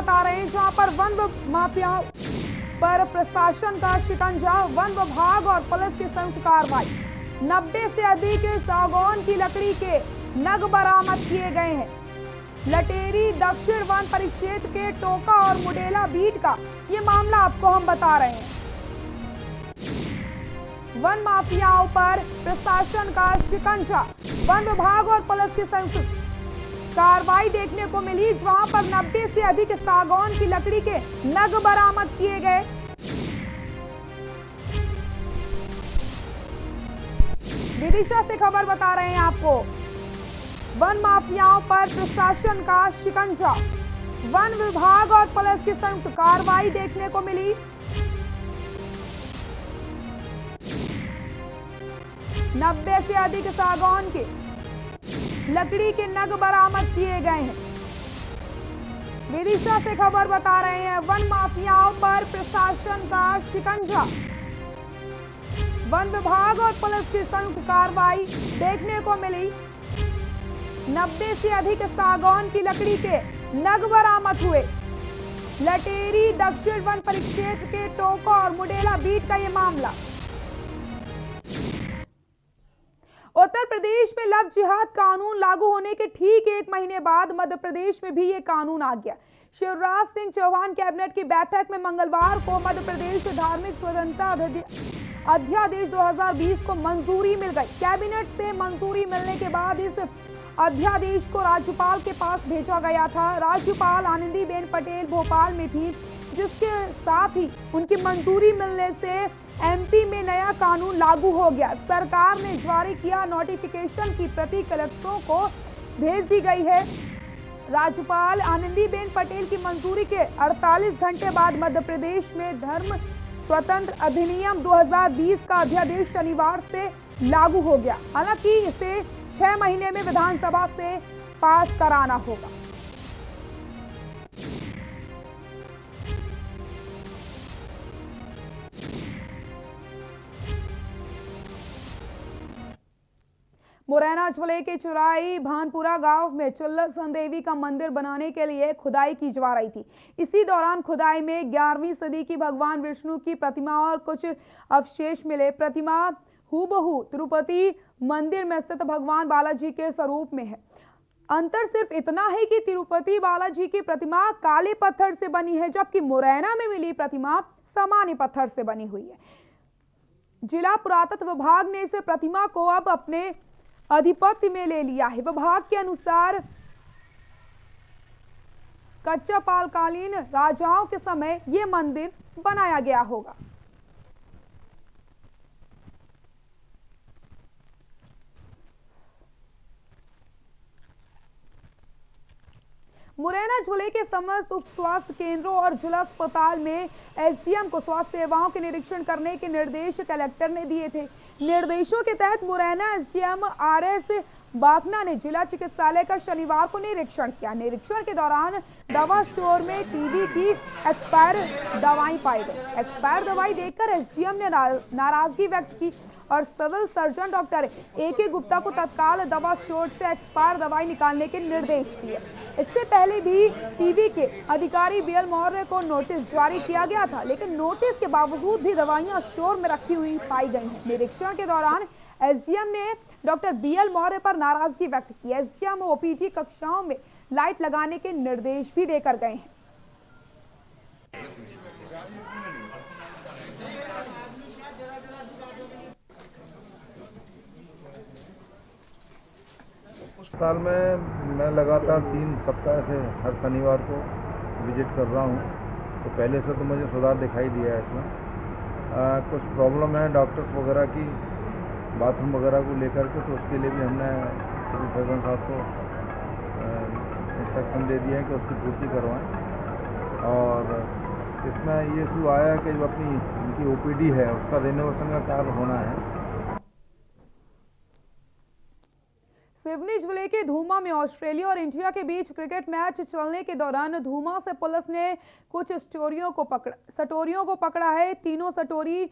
बता रहे हैं, जहां पर वन माफियाओं पर प्रशासन का शिकंजा, वन विभाग और पुलिस की संयुक्त कार्रवाई। 90 से अधिक सागौन की लकड़ी के नग बरामद किए गए हैं। लटेरी दक्षिण वन परिक्षेत्र के टोका और मुडेला बीट का ये मामला आपको हम बता रहे हैं। वन माफियाओं पर प्रशासन का शिकंजा, वन विभाग और पुलिस की संयुक्त कार्रवाई देखने को मिली, जहां पर 90 से अधिक सागौन की लकड़ी के नग बरामद किए गए। विदिशा से खबर बता रहे हैं आपको, वन माफियाओं पर प्रशासन का शिकंजा, वन विभाग और पुलिस की संयुक्त कार्रवाई देखने को मिली। 90 से अधिक सागौन के लकड़ी के नग बरामद किए गए हैं। विदिशा से खबर बता रहे हैं, वन माफियाओं पर प्रशासन का शिकंजा, वन विभाग और पुलिस की संयुक्त कार्रवाई देखने को मिली। 90 से अधिक सागौन की लकड़ी के नग बरामद हुए। लटेरी दक्षिण वन परिक्षेत्र के टोका और मुडेला बीट का यह मामला। उत्तर प्रदेश में लव जिहाद कानून लागू होने के ठीक 1 महीने बाद मध्य प्रदेश में भी ये कानून आ गया। शिवराज सिंह चौहान कैबिनेट की बैठक में मंगलवार को मध्य प्रदेश धार्मिक स्वतंत्रता अध्यादेश 2020 को मंजूरी मिल गई। कैबिनेट से मंजूरी मिलने के बाद इस अध्यादेश को राज्यपाल के पास भेजा गया था। राज्यपाल आनंदीबेन पटेल भोपाल में थी, जिसके साथ ही उनकी मंजूरी मिलने से एमपी में नया कानून लागू हो गया। सरकार ने जारी किया नोटिफिकेशन की प्रति कलेक्टरों को भेज दी गई है। राज्यपाल आनंदीबेन पटेल की मंजूरी के 48 घंटे बाद मध्य प्रदेश में धर्म स्वतंत्र अधिनियम 2020 का अध्यादेश शनिवार से लागू हो गया। हालांकि इसे 6 महीने में विधानसभा से पास कराना होगा। मुरैना जिले के चुराई भानपुरा गांव में चुल्लसन देवी का मंदिर बनाने के लिए खुदाई की जा रही थी। इसी दौरान खुदाई में 11वीं सदी की भगवान विष्णु की प्रतिमा और कुछ अवशेष मिले। प्रतिमा हूबहू तिरुपति मंदिर में स्थित भगवान बालाजी के स्वरूप में है। अंतर सिर्फ इतना है कि तिरुपति बालाजी की प्रतिमा काले पत्थर से बनी है, जबकि मुरैना में मिली प्रतिमा सामान्य पत्थर से बनी हुई है। जिला पुरातत्व विभाग ने इस प्रतिमा को अब अपने अधिपत्य में ले लिया है। विभाग के अनुसार कच्चा पालकालीन राजाओं के समय यह मंदिर बनाया गया होगा। मुरैना जिले के समस्त उप स्वास्थ्य केंद्रों और जिला अस्पताल में एसडीएम को स्वास्थ्य सेवाओं के निरीक्षण करने के निर्देश कलेक्टर ने दिए थे। निर्देशों के तहत मुरैना एसडीएम आरएस बाखना ने जिला चिकित्सालय का शनिवार को निरीक्षण किया। निरीक्षण के दौरान दवा स्टोर में टीबी की एक्सपायर दवाई पाई गई। एक्सपायर दवाई देखकर एसडीएम ने नाराजगी व्यक्त की और civil surgeon doctor A K. Gupta को तत्काल दवा स्टोर से एक्सपायर दवाई निकालने के निर्देश दिए। इससे पहले भी टीबी के अधिकारी बीएल मौर्य को नोटिस जारी किया गया था, लेकिन नोटिस के बावजूद भी दवाइयां स्टोर में रखी हुई पाई गई हैं। निरीक्षण के दौरान एसडीएम ने डॉक्टर बीएल मौर्य पर नाराजगी व्यक्त की। एसडीएम ओपीडी कक्षाओं में लाइट लगाने के निर्देश भी देकर गए हैं। अस्पताल में मैं लगातार 3 सप्ताह से हर शनिवार को विजिट कर रहा हूँ, तो पहले से तो मुझे सुधार दिखाई दिया है इसमें। कुछ प्रॉब्लम है डॉक्टर्स वगैरह की, बाथरूम वगैरह को लेकर के, तो उसके लिए भी हमने सिविल सर्जन साहब को इंस्ट्रक्शन दे दिया है कि उसकी पूर्ति करवाएं। और इसमें ये इशू आया कि जो अपनी इनकी ओपीडी है उसका रिनोवेशन का कार्य होना है। सिवनी जिले के धूमा में ऑस्ट्रेलिया और इंडिया के बीच क्रिकेट मैच चलने के दौरान धूमा से पुलिस ने कुछ सटोरियों को पकड़ा है। तीनों सटोरी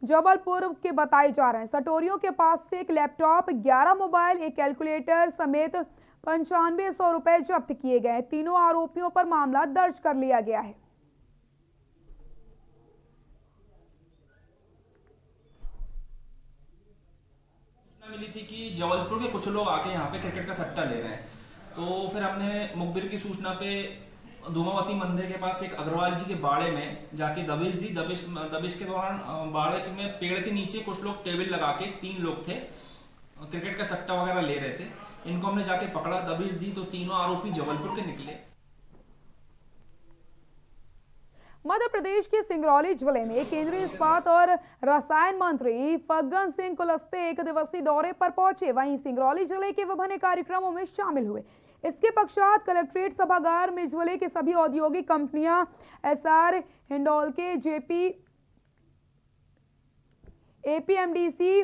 जबलपुर के बताए जा रहे हैं। सटोरियों के पास से एक लैपटॉप, 11 मोबाइल, एक कैलकुलेटर समेत 9500 रुपए जब्त किए गए। तीनों आरोपियों पर मामला दर्ज कर लिया गया है। मिली थी कि जबलपुर के कुछ लोग आके यहाँ पे क्रिकेट का सट्टा ले रहे हैं, तो फिर हमने मुखबिर की सूचना पे धूमावती मंदिर के पास एक अग्रवाल जी के बाड़े में जाके दबिश दी। दबिश के दौरान बाड़े में पेड़ के नीचे कुछ लोग टेबल लगा के, 3 लोग थे, क्रिकेट का सट्टा वगैरह ले रहे थे। इनको हमने जाके पकड़ा, दबिश दी, तो तीनों आरोपी जबलपुर के निकले। मध्य प्रदेश के सिंगरौली जिले में केंद्रीय इस्पात और रसायन मंत्री फग्गन सिंह कुलस्ते 1 दिवसीय दौरे पर पहुंचे। वहीं सिंगरौली जिले के विभिन्न कार्यक्रमों में शामिल हुए। इसके पश्चात कलेक्ट्रेट सभागार में जिले के सभी औद्योगिक कंपनियां, Essar, Hindalco, JP, APMDC,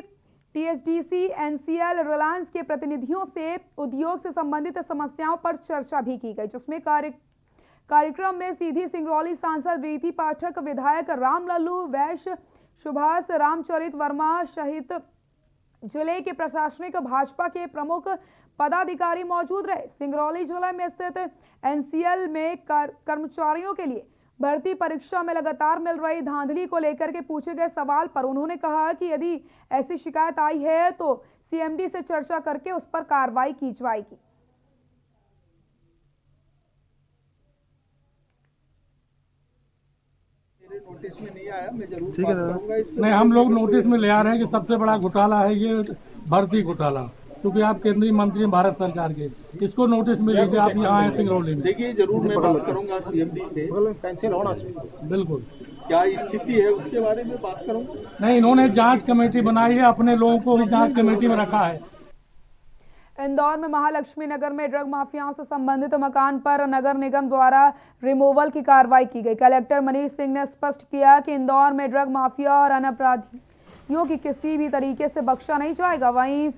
THDC, NCL, Reliance के प्रतिनिधियों से उद्योग से संबंधित समस्याओं पर चर्चा भी की गई, जिसमें कार्यक्रम में सीधी सिंगरौली सांसद रीति पाठक, विधायक रामलल्लू वैश्य, सुभाष रामचरित वर्मा सहित जिले के प्रशासनिक भाजपा के प्रमुख पदाधिकारी मौजूद रहे। सिंगरौली जिले में स्थित एनसीएल में कर्मचारियों के लिए भर्ती परीक्षा में लगातार मिल रही धांधली को लेकर के पूछे गए सवाल पर उन्होंने कहा कि यदि ऐसी शिकायत आई है तो सीएमडी से चर्चा करके उस पर कार्रवाई की जाएगी। नोटिस में नहीं आया, मैं जरूर बात करूंगा इस पे। नहीं, हम लोग नोटिस में ले आ रहे हैं कि सबसे बड़ा घोटाला है ये भर्ती घोटाला, क्योंकि आप केंद्रीय मंत्री हैं भारत सरकार के, इसको नोटिस में लीजिए। आप यहाँ आए सिंगरौली में। देखिए, जरूर मैं बात करूंगा सीएमडी से, कैंसिल होना चाहिए। बिल्कुल, क्या स्थिति है उसके बारे में बात करूंगा। नहीं, इन्होंने जांच कमेटी बनाई है, अपने लोगों को भी जांच कमेटी में रखा है। इंदौर में महालक्ष्मी नगर में ड्रग माफियाओं से संबंधित मकान पर नगर निगम द्वारा रिमूवल की कार्रवाई की गई। कलेक्टर मनीष सिंह ने स्पष्ट किया कि इंदौर में ड्रग माफिया और अन्य अपराधियों की किसी भी तरीके से बख्शा नहीं जाएगा। वहीं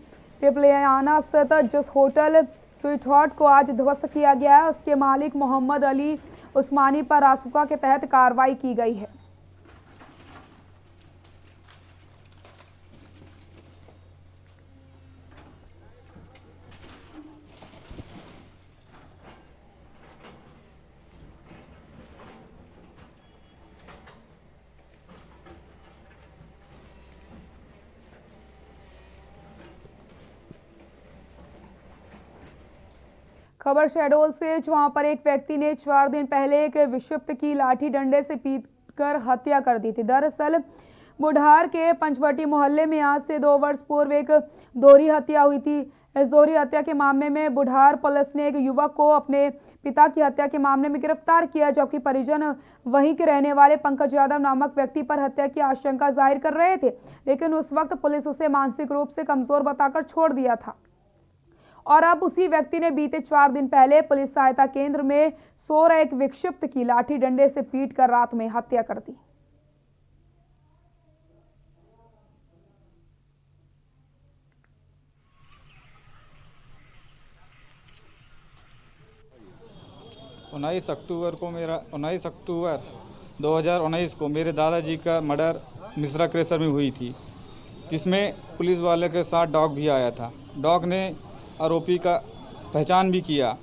पिपलियाना स्थित जिस होटल स्वीट हॉट को आज ध्वस्त किया गया है, उसके मालिक मोहम्मद अली उस्मानी पर रासुका के तहत कार्रवाई की गई है। खबर शहडोल से, जहां पर एक व्यक्ति ने 4 दिन पहले एक विक्षिप्त की लाठी डंडे से पीटकर हत्या कर दी थी। दरअसल बुढ़ार के पंचवटी मोहल्ले में आज से 2 वर्ष पूर्व एक दोहरी हत्या हुई थी। इस दोहरी हत्या के मामले में बुढ़ार पुलिस ने एक युवक को अपने पिता की हत्या के मामले में गिरफ्तार किया, जबकि परिजन वहीं के रहने वाले पंकज यादव नामक व्यक्ति पर हत्या की आशंका जाहिर कर रहे थे, लेकिन उस वक्त पुलिस उसे मानसिक रूप से कमजोर बताकर छोड़ दिया था। और अब उसी व्यक्ति ने बीते 4 दिन पहले पुलिस सहायता केंद्र में सो रहे एक विक्षिप्त की लाठी डंडे से पीटकर रात में हत्या कर दी। उन्नीस अक्टूबर 2019 को मेरे दादाजी का मर्डर मिश्रा क्रेशर में हुई थी, जिसमें पुलिस वाले के साथ डॉग भी आया था। डॉग ने आरोपी का पहचान भी किया।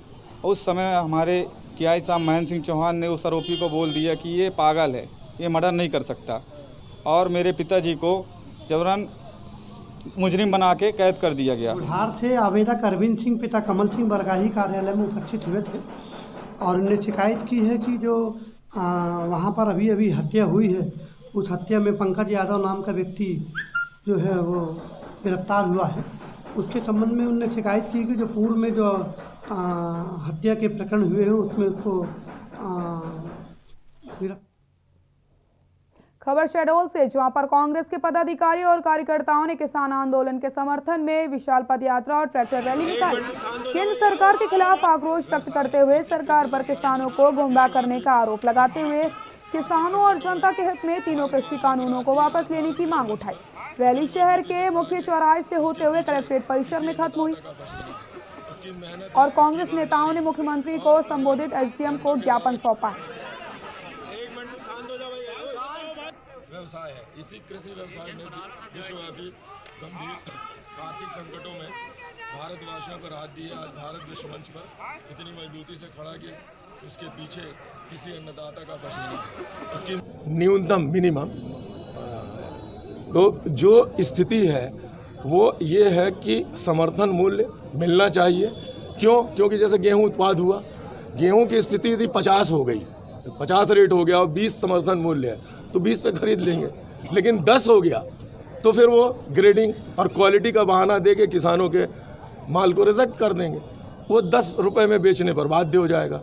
उस समय हमारे टीआई साहब महेंद्र सिंह चौहान ने उस आरोपी को बोल दिया कि ये पागल है, ये मर्डर नहीं कर सकता, और मेरे पिताजी को जबरन मुजरिम बना के कैद कर दिया गया। बुढ़ार से आवेदक अरविंद सिंह पिता कमल सिंह बरगाही कार्यालय में उपस्थित हुए थे और उन्होंने शिकायत की है कि जो वहाँ पर अभी हत्या हुई है, उस हत्या में पंकज यादव नाम का व्यक्ति जो है वो गिरफ्तार हुआ है। उसके संबंध में उन्होंने शिकायत की कि जो पूर्व में जो हत्या के प्रकरण हुए हैं उसमें उसको खबर शहडोल से, जहां पर कांग्रेस के पदाधिकारी और कार्यकर्ताओं ने किसान आंदोलन के समर्थन में विशाल पदयात्रा और ट्रैक्टर रैली निकाली। केंद्र सरकार के खिलाफ आक्रोश व्यक्त करते हुए सरकार पर किसानों को गुमराह करने का आरोप लगाते हुए किसानों और जनता के हित में तीनों कृषि कानूनों को वापस लेने की मांग उठाई। रैली शहर के मुख्य चौराहे से होते हुए कलेक्ट्रेट परिसर में खत्म हुई और कांग्रेस नेताओं ने मुख्यमंत्री को संबोधित एसडीएम को ज्ञापन सौंपा। व्यवसाय है, इसी कृषि व्यवसाय ने विश्वव्यापी गंभीर आर्थिक संकटों में भारतवासियों पर हाथ दिया। आज भारत विश्व मंच पर इतनी मजबूती से खड़ा कि उसके पीछे किसी अन्नदाता का बस नहीं। उसकी न्यूनतम मिनिमम तो जो स्थिति है वो ये है कि समर्थन मूल्य मिलना चाहिए। क्यों? क्योंकि जैसे गेहूं उत्पाद हुआ, गेहूं की स्थिति यदि 50 हो गई, 50 रेट हो गया और 20 समर्थन मूल्य है तो 20 पे खरीद लेंगे, लेकिन 10 हो गया तो फिर वो ग्रेडिंग और क्वालिटी का बहाना दे के किसानों के माल को रिजेक्ट कर देंगे। वो 10 रुपए में बेचने पर बाध्य हो जाएगा।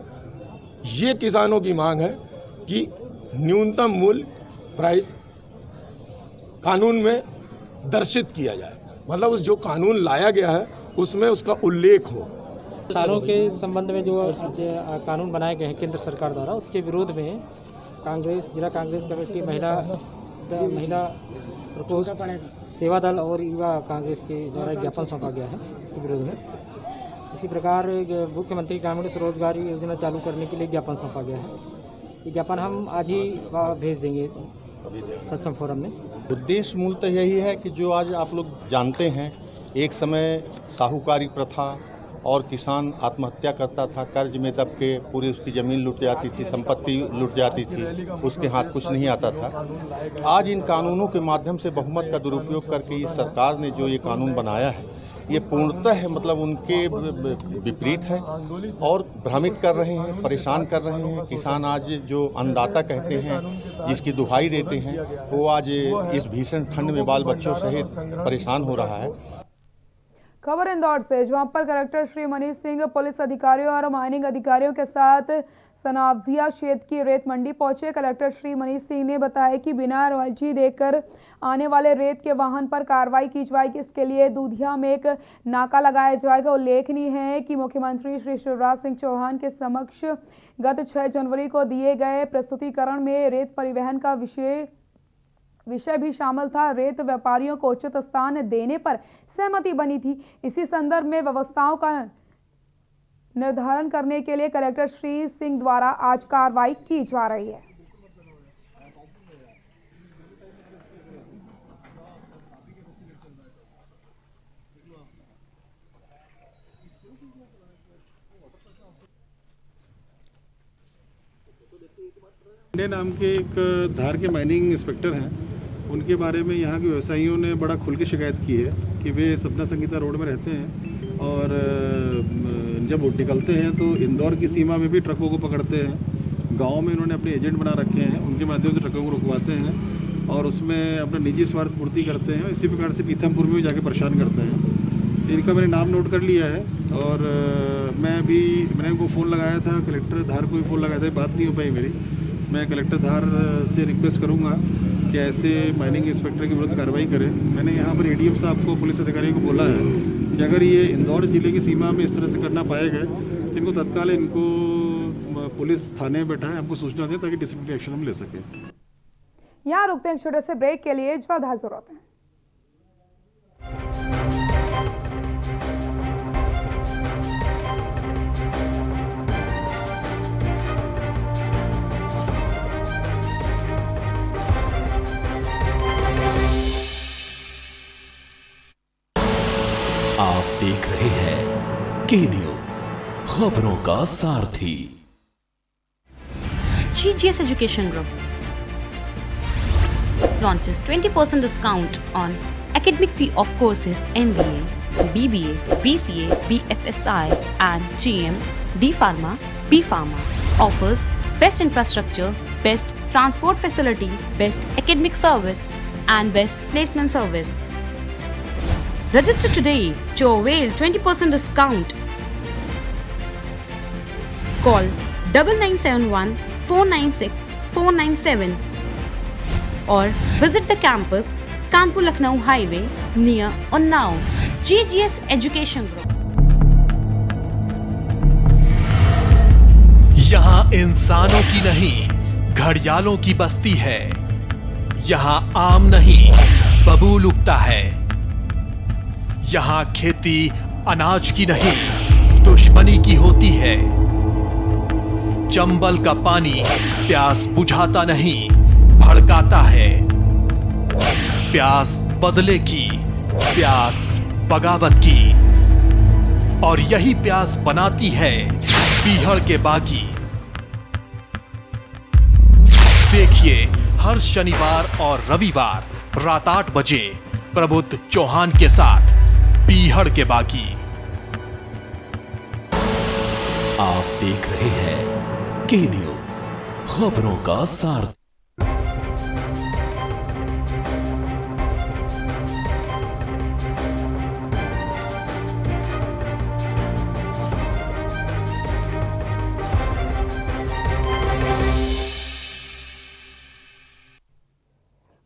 ये किसानों की मांग है कि न्यूनतम मूल्य प्राइस कानून में दर्शित किया जाए, मतलब उस जो कानून लाया गया है उसमें उसका उल्लेख हो। किसानों के संबंध में जो कानून बनाए गए हैं केंद्र सरकार द्वारा, उसके विरोध में कांग्रेस, जिला कांग्रेस कमेटी, महिला प्रकोष्ठ, सेवा दल और युवा कांग्रेस के द्वारा ज्ञापन सौंपा गया है इसके विरोध में। इसी प्रकार मुख्यमंत्री ग्रामीण स्वरोजगारी योजना चालू करने के लिए ज्ञापन सौंपा गया है। ये ज्ञापन हम आज ही भेज देंगे सक्षम फोरम में। उद्देश्य मूलतः यही है कि जो आज आप लोग जानते हैं, एक समय साहूकारी प्रथा और किसान आत्महत्या करता था, कर्ज में दब के पूरी उसकी ज़मीन लुट जाती थी, संपत्ति लुट जाती थी, उसके हाथ कुछ नहीं आता था। आज इन कानूनों के माध्यम से बहुमत का दुरुपयोग करके इस सरकार ने जो ये कानून बनाया है, ये पूर्णतः मतलब उनके विपरीत है और भ्रमित कर रहे हैं, परेशान कर रहे हैं। किसान आज जो अन्नदाता कहते हैं, जिसकी दुहाई देते हैं, वो आज इस भीषण ठंड में बाल बच्चों सहित परेशान हो रहा है। खबर इंदौर से, जहां पर कलेक्टर श्री मनीष सिंह पुलिस अधिकारियों और माइनिंग अधिकारियों के साथ सनावदिया क्षेत्र की रेत मंडी पहुंचे। कलेक्टर श्री मनीष सिंह ने बताया कि बिना रॉयल्टी देकर आने वाले रेत के वाहन पर कार्रवाई की जाएगी। इसके लिए दूधिया में एक नाका लगाया जाएगा। उल्लेखनीय है कि मुख्यमंत्री श्री शिवराज सिंह चौहान के समक्ष गत 6 जनवरी को दिए गए प्रस्तुतिकरण में रेत परिवहन का विषय भी शामिल था। रेत व्यापारियों को उचित स्थान देने पर सहमति बनी थी। इसी संदर्भ में व्यवस्थाओं का निर्धारण करने के लिए कलेक्टर श्री सिंह द्वारा आज कार्रवाई की जा रही है। नाम के एक धार के माइनिंग इंस्पेक्टर हैं, उनके बारे में यहाँ के व्यवसायियों ने बड़ा खुल के शिकायत की है कि वे सपना संगीता रोड में रहते हैं और जब वो निकलते हैं तो इंदौर की सीमा में भी ट्रकों को पकड़ते हैं। गांव में इन्होंने अपने एजेंट बना रखे हैं, उनके माध्यम से ट्रकों को रुकवाते हैं और उसमें अपना निजी स्वार्थ पूर्ति करते हैं। इसी प्रकार से पीथमपुर में भी जाके परेशान करते हैं। इनका मैंने नाम नोट कर लिया है और मैंने उनको फ़ोन लगाया था, कलेक्टर धार को भी फ़ोन लगाया था, बात नहीं हो पाई मेरी। मैं कलेक्टर धार से रिक्वेस्ट करूंगा कि ऐसे माइनिंग इंस्पेक्टर के विरुद्ध कार्रवाई करें। मैंने यहाँ पर एडीएम साहब को, पुलिस अधिकारियों को बोला है कि अगर ये इंदौर ज़िले की सीमा में इस तरह से करना पाए गए तो इनको तत्काल पुलिस थाने में बैठा है, हमको सूचना दें ताकि डिसिप्लिनरी एक्शन हम ले सकें। यहाँ रुकते हैं एक छोटे से ब्रेक के लिए, जल्द हाजिर होते हैं। आप देख रहे हैं के न्यूज, खबरों का सारथी। GGS Education Group launches 20% discount on academic fee of courses MBA, BBA, BCA, BFSI and GM, D Pharma, B Pharma. Offers best infrastructure, best transport facility, best academic service and best placement service. Register today to avail 20% discount. Call 9971 496 497 or visit the campus Kanpur Lucknow Highway near Unnao. GGS Education Group. यहाँ इंसानों की नहीं, घड़ियालों की बस्ती है। यहाँ आम नहीं, बबूल उगता है। यहाँ खेती अनाज की नहीं, दुश्मनी की होती है। चंबल का पानी प्यास बुझाता नहीं, भड़काता है। प्यास बदले की, प्यास बगावत की। और यही प्यास बनाती है पीहड़ के बागी। देखिए हर शनिवार और रविवार रात 8 बजे प्रबुद्ध चौहान के साथ पीहड़ के बागी। आप देख रहे हैं के न्यूज, खबरों का सार।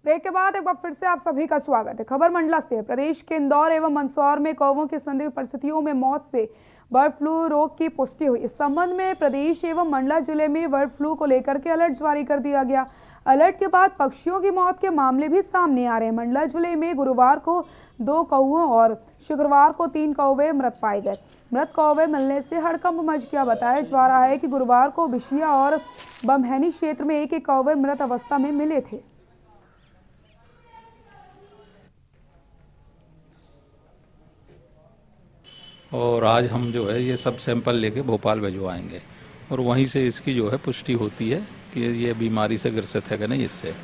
ब्रेक के बाद एक बार फिर से आप सभी का स्वागत है। खबर मंडला से है। प्रदेश के इंदौर एवं मंदसौर में कौवों की संदिग्ध परिस्थितियों में मौत से बर्ड फ्लू रोग की पुष्टि हुई। इस संबंध में प्रदेश एवं मंडला जिले में बर्ड फ्लू को लेकर के अलर्ट जारी कर दिया गया। अलर्ट के बाद पक्षियों की मौत के मामले भी सामने आ रहे हैं। मंडला जिले में गुरुवार को 2 कौवों और शुक्रवार को 3 कौवे मृत पाए गए। मृत कौवे मिलने से हड़कंप मच गया। बताया जा रहा है कि गुरुवार को बिशिया और बमहैनी क्षेत्र में एक कौवे मृत अवस्था में मिले थे। और आज हम जो है ये सब सैंपल लेके भोपाल भिजवाएंगे और वहीं से इसकी जो है पुष्टि होती है कि ये बीमारी से ग्रसित है कि नहीं। इससे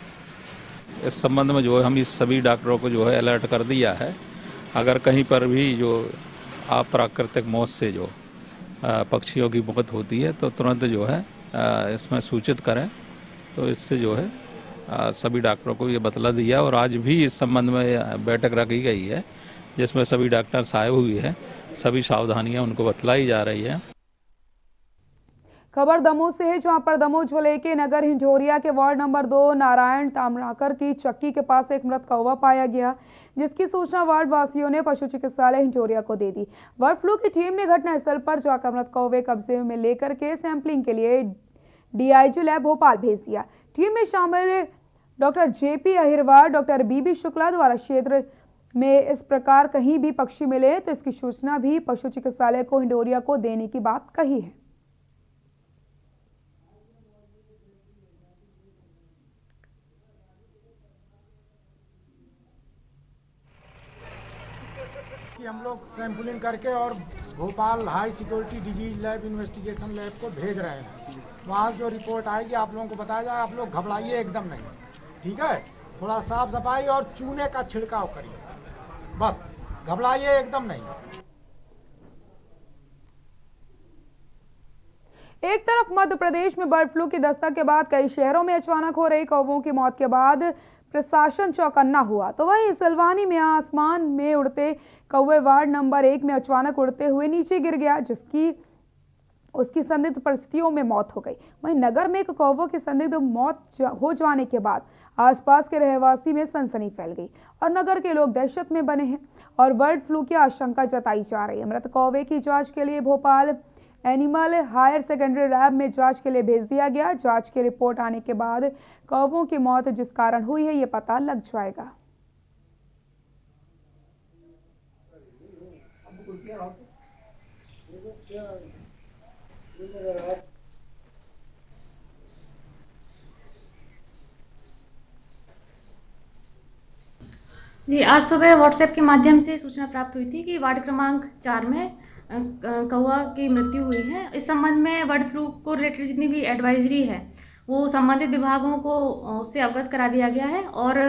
इस संबंध में जो है हम इस सभी डॉक्टरों को जो है अलर्ट कर दिया है। अगर कहीं पर भी जो अप्राकृतिक मौत से जो पक्षियों की मौत होती है तो तुरंत जो है इसमें सूचित करें। तो इससे जो है सभी डॉक्टरों को ये बतला दिया और आज भी इस संबंध में बैठक रखी गई है जिसमें सभी डॉक्टर्स आए हुए हैं। सभी सावधानियां उनको बतलाई जा रही है। खबर दमोह से है, जहां पर दमोह जिले के नगर हिंजोरिया के वार्ड नंबर 2 नारायण तामराकर की चक्की के पास एक मृत कौवा पाया गया, जिसकी सूचना वार्ड वासियों ने पशु चिकित्सालय हिंजोरिया को दे दी। बर्ड फ्लू की टीम ने घटनास्थल पर जाकर मृत कौवे कब्जे में लेकर के सैंपलिंग के लिए डीआईजी लैब भोपाल भेज दिया। टीम में शामिल डॉक्टर जेपी अहिरवार, डॉक्टर बीबी शुक्ला द्वारा क्षेत्र में इस प्रकार कहीं भी पक्षी मिले तो इसकी सूचना भी पशु चिकित्सालय को हिंडोरिया को देने की बात कही है। कि हम लोग सैंपलिंग करके और Bhopal high security disease lab investigation lab को भेज रहे हैं। वहाँ जो रिपोर्ट आएगी आप लोगों को बताया जाएगा। आप लोग घबराइए एकदम नहीं, ठीक है। थोड़ा साफ सफाई और चूने का छिड़काव करिए, बस घबराइए एकदम नहीं। एक तरफ मध्य प्रदेश में बर्ड फ्लू की दस्तक के बाद कई शहरों में अचानक हो रही कौवों की मौत के बाद प्रशासन चौकन्ना हुआ, तो वहीं सिलवानी में आसमान में उड़ते कौवे वार्ड नंबर 1 में अचानक उड़ते हुए नीचे गिर गया, जिसकी उसकी संदिग्ध परिस्थितियों में मौत हो गई। वहीं नगर में एक कौवों की संदिग्ध मौत हो जाने के बाद आसपास के रहवासी में सनसनी फैल गई और नगर के लोग दहशत में बने हैं और बर्ड फ्लू की आशंका जताई जा रही है। मृत कौवे की जांच के लिए Bhopal animal higher secondary lab में जांच के लिए भेज दिया गया। जांच की रिपोर्ट आने के बाद कौवों की मौत जिस कारण हुई है ये पता लग जाएगा। जी, आज सुबह व्हाट्सएप के माध्यम से सूचना प्राप्त हुई थी कि वार्ड क्रमांक 4 में कौवा की मृत्यु हुई है। इस संबंध में बर्ड फ्लू को रिलेटेड जितनी भी एडवाइजरी है वो संबंधित विभागों को उससे अवगत करा दिया गया है और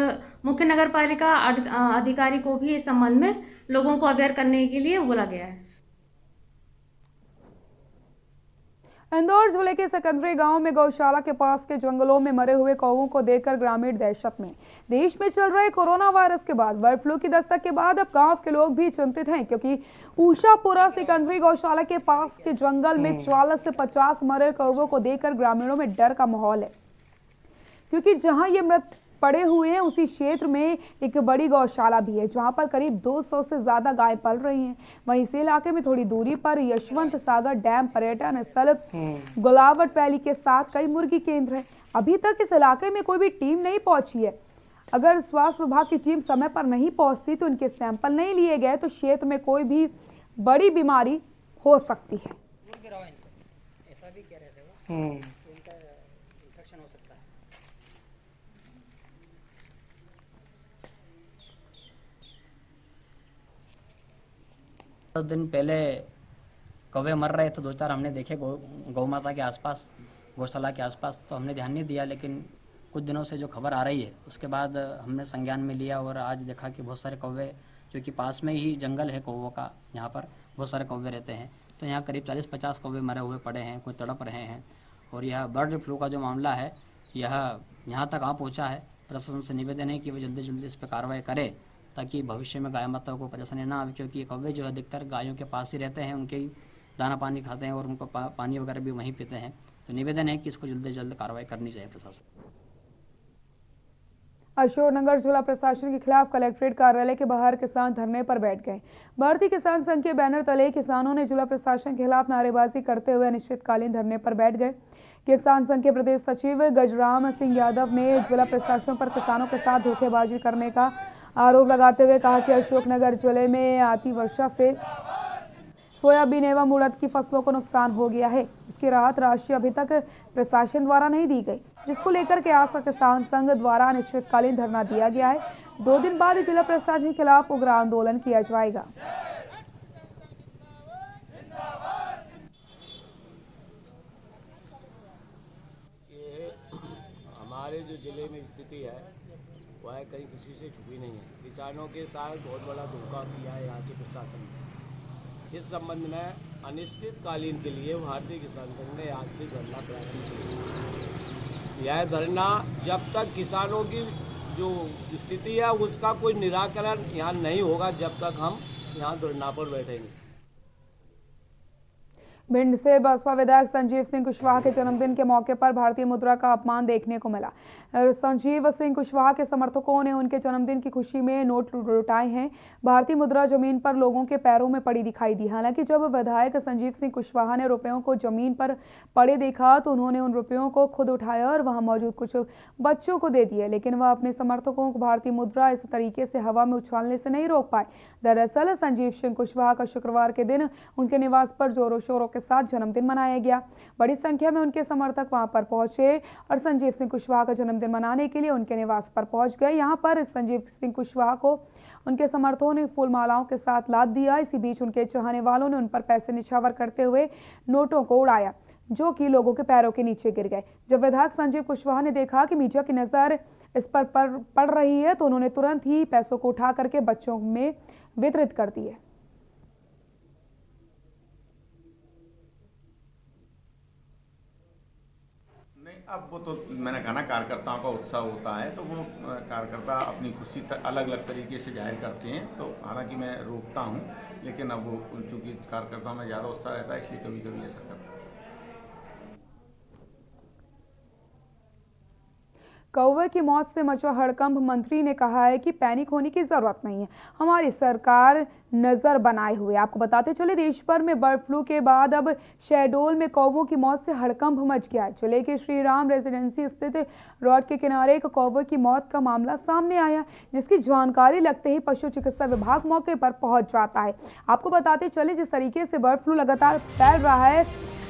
मुख्य नगर पालिका अधिकारी को भी इस संबंध में लोगों को अवेयर करने के लिए बोला गया है। इंदौर जिले के सिकंदरी गांव में गौशाला के पास के जंगलों में मरे हुए कौवों को देखकर ग्रामीण दहशत में। देश में चल रहे कोरोना वायरस के बाद बर्ड फ्लू की दस्तक के बाद अब गांव के लोग भी चिंतित हैं, क्योंकि ऊषापुरा सिकंदरी गौशाला के पास के जंगल में 40 से 50 मरे कौवों को देखकर ग्रामीणों में डर का माहौल है, क्योंकि जहां ये मृत पड़े हुए हैं उसी क्षेत्र में एक बड़ी गौशाला भी है जहां पर करीब 200 से ज्यादा गाय पल रही हैं। वहीं इस इलाके में थोड़ी दूरी पर यशवंत सागर डैम पर्यटन स्थल, गुलावट वैली के साथ कई मुर्गी केंद्र हैं। अभी तक इस इलाके में कोई भी टीम नहीं पहुंची है। अगर स्वास्थ्य विभाग की टीम समय पर नहीं पहुंचती तो उनके सैंपल नहीं लिए गए तो क्षेत्र में कोई भी बड़ी बीमारी हो सकती है। ऐसा भी कह रहे थे वो, इनका इन्फेक्शन हो सकता है। 10 दिन पहले कौवे मर रहे तो 2-4 हमने देखे गौ माता के आसपास, गौशाला के आसपास, तो हमने ध्यान नहीं दिया। लेकिन कुछ दिनों से जो खबर आ रही है उसके बाद हमने संज्ञान में लिया और आज देखा कि बहुत सारे कौवे, जो कि पास में ही जंगल है कौवों का, यहाँ पर बहुत सारे कौवे रहते हैं, तो यहाँ करीब 40-50 कौवे मरे हुए पड़े हैं, कोई तड़प रहे हैं। और यह बर्ड फ्लू का जो मामला है यह यहाँ तक आ पहुँचा है। प्रशासन से निवेदन है कि वो जल्दी जल्दी इस पर कार्रवाई करे ताकि भविष्य में गाय माताओं को परेशानी ना आए, क्योंकि कौवे जो अधिकतर गायों के पास ही रहते हैं, उनके ही दाना पानी खाते हैं और उनको पानी वगैरह भी वहीं पीते हैं। तो निवेदन है कि इसको जल्दी से जल्द कार्रवाई करनी चाहिए प्रशासन। अशोकनगर जिला प्रशासन के खिलाफ कलेक्ट्रेट कार्यालय के बाहर किसान धरने पर बैठ गए। भारतीय किसान संघ के बैनर तले किसानों ने जिला प्रशासन के खिलाफ नारेबाजी करते हुए अनिश्चितकालीन धरने पर बैठ गए। किसान संघ के प्रदेश सचिव गजराम सिंह यादव ने जिला प्रशासन पर किसानों के साथ धोखेबाजी करने का आरोप लगाते हुए कहा कि अशोकनगर जिले में आती वर्षा से सोयाबीन एवं उड़द की फसलों को नुकसान हो गया है। इसकी राहत राशि अभी तक प्रशासन द्वारा नहीं दी गई, जिसको लेकर के आशा किसान संघ द्वारा अनिश्चितकालीन धरना दिया गया है। 2 दिन बाद जिला प्रशासन के खिलाफ उग्र आंदोलन किया जाएगा। हमारे जो जिले में स्थिति है वह कहीं किसी से छुपी नहीं है। किसानों के साथ बहुत बड़ा धोखा किया है यहाँ के प्रशासन ने। इस संबंध में अनिश्चितकालीन के लिए भारतीय किसान संघ ने आज से धरना प्रारंभ किया। यह धरना जब तक किसानों की जो स्थिति है उसका कोई निराकरण यहाँ नहीं होगा, जब तक हम यहाँ धरना पर बैठेंगे। भिंड से बसपा विधायक संजीव सिंह कुशवाहा के जन्मदिन के मौके पर भारतीय मुद्रा का अपमान देखने को मिला। संजीव सिंह कुशवाहा के समर्थकों ने उनके जन्मदिन की खुशी में नोट लुटाए हैं। भारतीय मुद्रा जमीन पर लोगों के पैरों में पड़ी दिखाई दी। हालांकि जब विधायक संजीव सिंह कुशवाहा ने रुपयों को जमीन पर पड़े देखा तो उन्होंने उन रुपयों को खुद उठाया और वहां मौजूद कुछ बच्चों को दे दिए, लेकिन वह अपने समर्थकों को भारतीय मुद्रा इस तरीके से हवा में उछालने से नहीं रोक पाए। दरअसल संजीव सिंह कुशवाहा का शुक्रवार के दिन उनके निवास पर जोरों शोरों के साथ जन्मदिन मनाया गया। बड़ी संख्या में उनके समर्थक वहां पर पहुंचे और संजीव सिंह कुशवाहा का जन्मदिन मनाने के लिए उनके निवास पर पहुंच गए। यहां पर संजीव सिंह कुशवाहा को उनके समर्थकों ने फूल मालाओं के साथ लाद दिया। इसी बीच उनके चाहने वालों ने उन पर पैसे निछावर करते हुए नोटों को उड़ाया, जो कि लोगों के पैरों के नीचे गिर गए। जब विधायक संजीव कुशवाहा ने देखा कि मीडिया की नजर इस पर पड़ रही है तो उन्होंने तुरंत ही पैसों को उठा करके बच्चों में वितरित कर दिए। अब वो तो मैंने कहा ना, कार्यकर्ताओं का उत्साह होता है तो वो कार्यकर्ता अपनी खुशी अलग अलग तरीके से जाहिर करते हैं। तो हालांकि मैं रोकता हूं, लेकिन अब वो चूँकि कार्यकर्ताओं में ज़्यादा उत्साह रहता है इसलिए कभी कभी ऐसा करता है। कौवे की मौत से मचा हड़कंप। मंत्री ने कहा है कि पैनिक होने की जरूरत नहीं है, हमारी सरकार नजर बनाए हुए। आपको बताते चले देश भर में बर्ड फ्लू के बाद अब शहडोल में कौवों की मौत से हड़कंप मच गया है। जिले के श्री राम रेजिडेंसी स्थित रोड के किनारे एक कौवे की मौत का मामला सामने आया, जिसकी जानकारी लगते ही पशु चिकित्सा विभाग मौके पर पहुंच जाता है। आपको बताते चले जिस तरीके से बर्ड फ्लू लगातार फैल रहा है,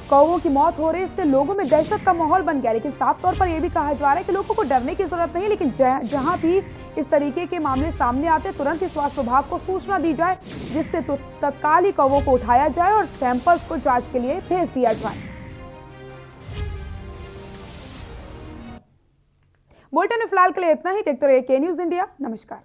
कौवों की मौत हो रही है, इससे लोगों में दहशत का माहौल बन गया। लेकिन साफ तौर पर यह भी कहा जा रहा है कि लोगों को डरने की जरूरत नहीं, लेकिन जहां भी इस तरीके के मामले सामने आते तुरंत ही स्वास्थ्य विभाग को सूचना दी जाए, जिससे तत्काल ही कौवों को उठाया जाए और सैंपल्स को जांच के लिए भेज दिया जाए। बुलेटिन में फिलहाल के लिए इतना ही। देखते रहिए के न्यूज़ इंडिया। नमस्कार।